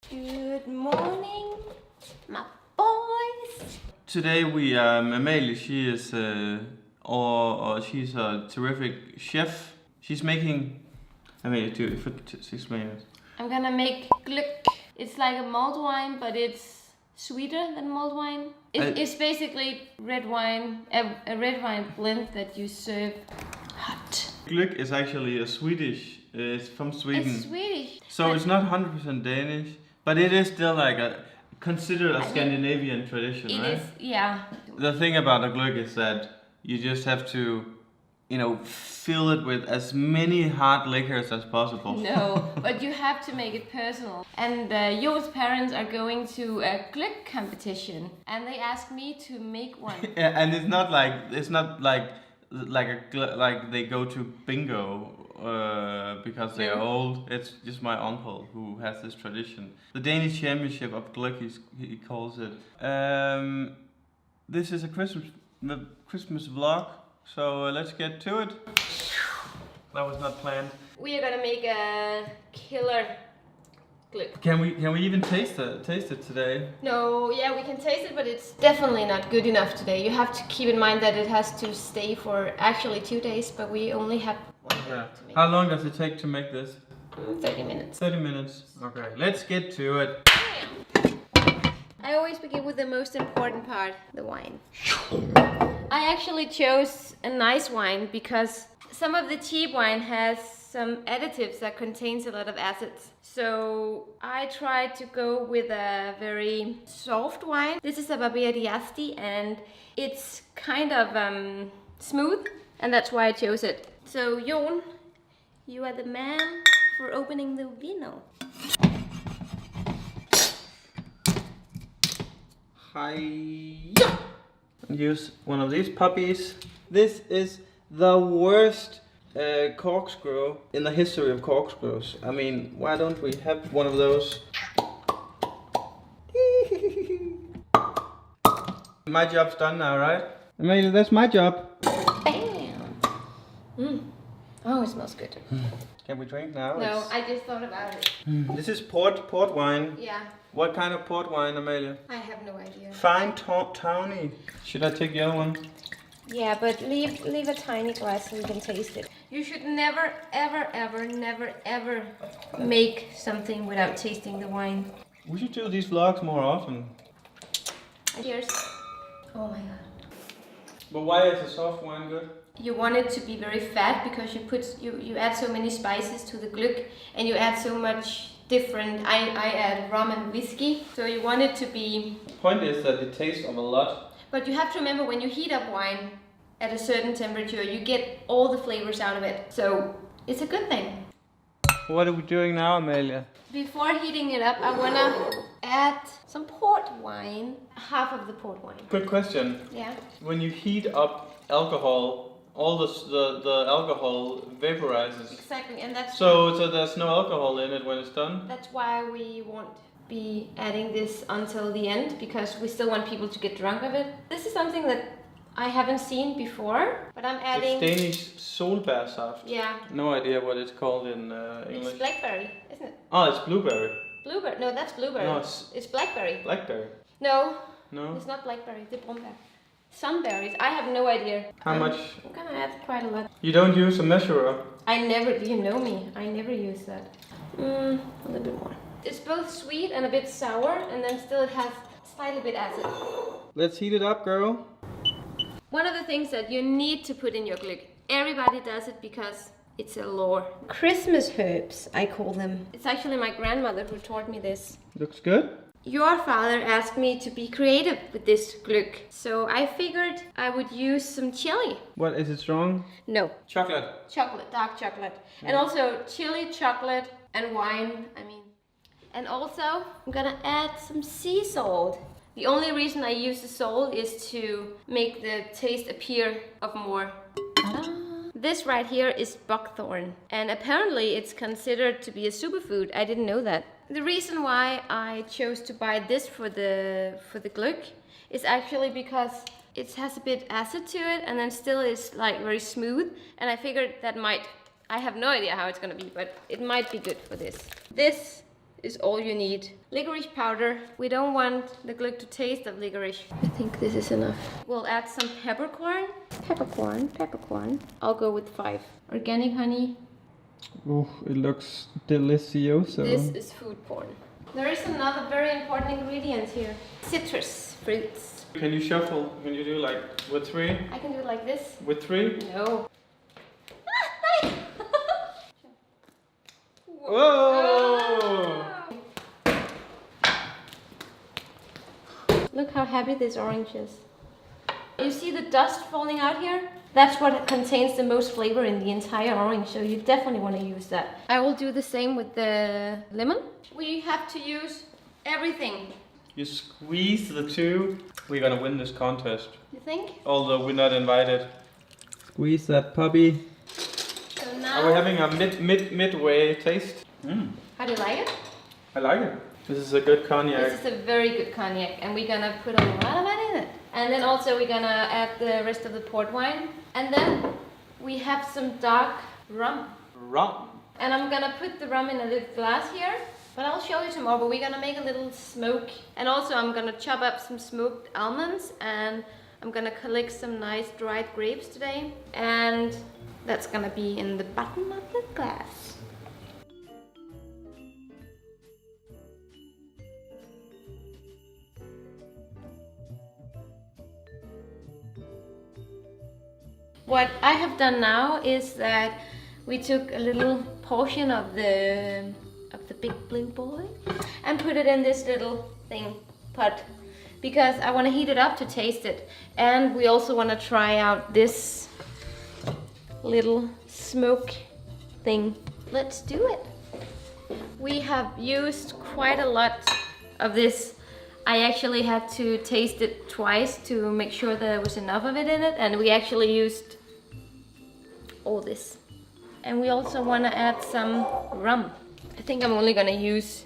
Good morning, my boys. Today we Amalie, she is she's a terrific chef. She's making Amalie for 6 minutes. I'm gonna make gløgg. It's like a mulled wine, but it's sweeter than mulled wine. It's basically red wine, a red wine blend that you serve hot. Gløgg is actually a Swedish. It's from Sweden. It's Swedish. So it's not 100% Danish, but it is still like considered a Scandinavian tradition, right? It is, yeah. The thing about a gløgg is that you just have to, fill it with as many hard liquors as possible. No, but you have to make it personal. And Jo's parents are going to a gløgg competition, and they asked me to make one. Yeah, and it's not like they go to bingo because they are old. It's just my uncle who has this tradition. The Danish championship of gløgg, he calls it. This is a Christmas vlog, so let's get to it. That was not planned. We are gonna make a killer gløgg. Can we even taste it today? No, yeah, we can taste it, but it's definitely not good enough today. You have to keep in mind that it has to stay for actually 2 days, but we only have 1 day to make. How long does it take to make this? 30 minutes. 30 minutes. Okay, let's get to it. I always begin with the most important part, the wine. I actually chose a nice wine because some of the cheap wine has some additives that contains a lot of acids. So I tried to go with a very soft wine. This is a Barberiasti and it's kind of smooth, and that's why I chose it. So Jon, you are the man for opening the vino. Hi. Use one of these puppies. This is the worst corkscrew in the history of corkscrews. I mean, why don't we have one of those? My job's done now, right? Amalie, that's my job. Bam! Oh, it smells good. Can we drink now? No, I just thought about it. This is port wine. Yeah. What kind of port wine, Amalie? I have no idea. Fine tawny. Should I take the other one? Yeah, but leave a tiny glass so we can taste it. You should never, ever, ever, never, ever make something without tasting the wine. We should do these vlogs more often. Cheers. Oh my god. But why is a soft wine good? You want it to be very fat because you add so many spices to the gløgg, and you add so much different. I add rum and whiskey, so you want it to be. The point is that it tastes of a lot. But you have to remember, when you heat up wine at a certain temperature, you get all the flavors out of it. So it's a good thing. What are we doing now, Amalie? Before heating it up, I wanna add some port wine, half of the port wine. Quick question. Yeah. When you heat up alcohol, all the alcohol vaporizes. Exactly, and that's So there's no alcohol in it when it's done? that's why we won't be adding this until the end, because we still want people to get drunk of it. This is something that I haven't seen before, but I'm adding. It's Danish solbærsaft. Yeah. No idea what it's called in English. It's blackberry, isn't it? Oh, it's blueberry. Blueberry? No, that's blueberry. No, it's blackberry. Blackberry. No, No? it's not blackberry. The brombær. Sunberries. I have no idea. How much? I'm gonna add quite a lot. You don't use a measurer? You know me. I never use that. A little bit more. It's both sweet and a bit sour, and then still it has slightly bit acid. Let's heat it up, girl. One of the things that you need to put in your gløgg, everybody does it because it's a lore. Christmas herbs, I call them. It's actually my grandmother who taught me this. Looks good. Your father asked me to be creative with this gløgg, so I figured I would use some chili. What, is it strong? No. Chocolate. Chocolate, dark chocolate. And also chili, chocolate, and wine, And also, I'm gonna add some sea salt. The only reason I use the salt is to make the taste appear of more. Ta-da! This right here is buckthorn, and apparently it's considered to be a superfood. I didn't know that. The reason why I chose to buy this for the gløgg is actually because it has a bit acid to it, and then still is like very smooth, and I figured that I have no idea how it's gonna be, but it might be good for this. This is all you need. Licorice powder. We don't want the gløgg to taste of licorice. I think this is enough. We'll add some peppercorn. Peppercorn. I'll go with 5. Organic honey. Oh, it looks delicioso. This is food porn. There is another very important ingredient here. Citrus fruits. Can you shuffle? Can you do like with 3? I can do it like this. With 3? No. Whoa! Look how happy this orange is. You see the dust falling out here? That's what contains the most flavor in the entire orange, so you definitely want to use that. I will do the same with the lemon. We have to use everything. You squeeze the 2. We're gonna win this contest. You think? Although we're not invited. Squeeze that puppy. So now... Are we having a midway taste? How do you like it? I like it. This is a good cognac. This is a very good cognac, and we're gonna put a lot of it in it. And then also we're gonna add the rest of the port wine. And then we have some dark rum. Rum? And I'm gonna put the rum in a little glass here. But I'll show you tomorrow, but we're gonna make a little smoke. And also I'm gonna chop up some smoked almonds, and I'm gonna collect some nice dried grapes today. And that's gonna be in the bottom of the glass. What I have done now is that we took a little portion of the big blue boy and put it in this little pot, because I want to heat it up to taste it, and we also want to try out this little smoke thing. Let's do it. We have used quite a lot of this. I actually had to taste it twice to make sure that there was enough of it in it, and we actually used all this. And we also want to add some rum. I think I'm only gonna use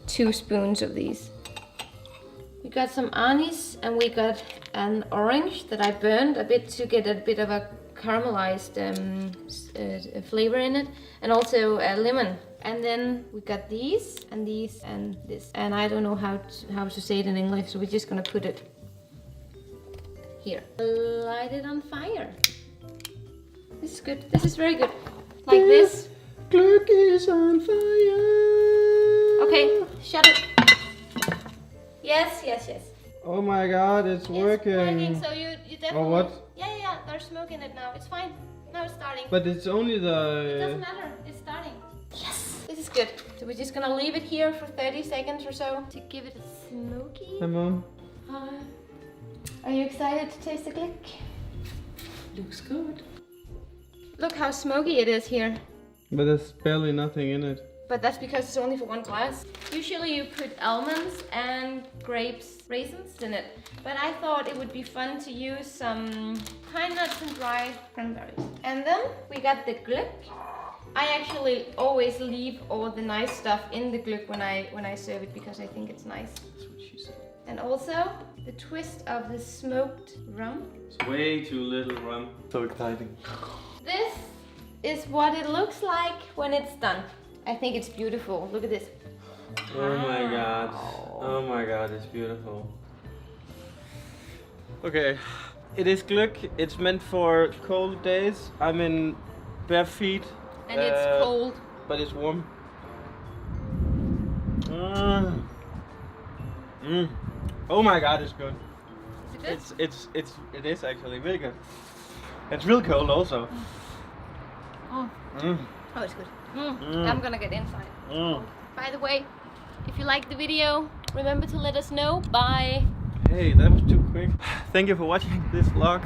2 spoons of these. We got some anise, and we got an orange that I burned a bit to get a bit of a caramelized flavor in it, and also a lemon. And then we got these and these and this. And I don't know how to say it in English, so we're just gonna put it here. Light it on fire. This is good. This is very good. Like this. Gløgg is on fire. Okay, shut it. Yes. Oh my god, it's working. So you definitely... Or what? Yeah, there's smoke in it now. It's fine. Now it's starting. But it's only the... It doesn't matter. It's starting. Yes! This is good. So we're just gonna leave it here for 30 seconds or so to give it a smoky... Hi, Mom. Are you excited to taste the gløgg? Looks good. Look how smoky it is here. But there's barely nothing in it. But that's because it's only for 1 glass. Usually you put almonds and grapes, raisins in it. But I thought it would be fun to use some pine nuts and dried cranberries. And then we got the gløgg. I actually always leave all the nice stuff in the gløgg when I serve it, because I think it's nice. That's what she said. And also the twist of the smoked rum. It's way too little rum. So exciting. This is what it looks like when it's done. I think it's beautiful. Look at this. Oh my god. Oh my god, it's beautiful. Okay. It is gløgg. It's meant for cold days. I'm in bare feet. And it's cold. But it's warm. Oh my god, it's good. Is it good? It is actually really good. It's real cold also. Oh, it's good. I'm gonna get inside. By the way, if you liked the video, remember to let us know. Bye. Hey, that was too quick. Thank you for watching this vlog.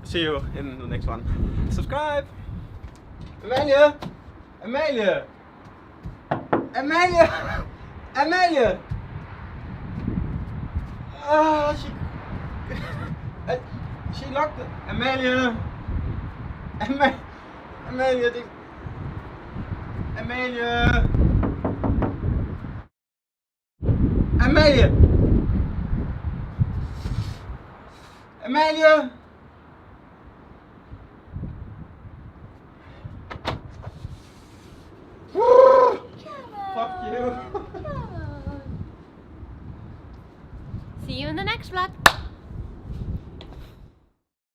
See you in the next one. Subscribe. Amalie! Amalie! Amalie! Amalie! Oh, she locked it. Amalie! Amalie! Amalie! Amalie! Amalie! you. See you in the next vlog.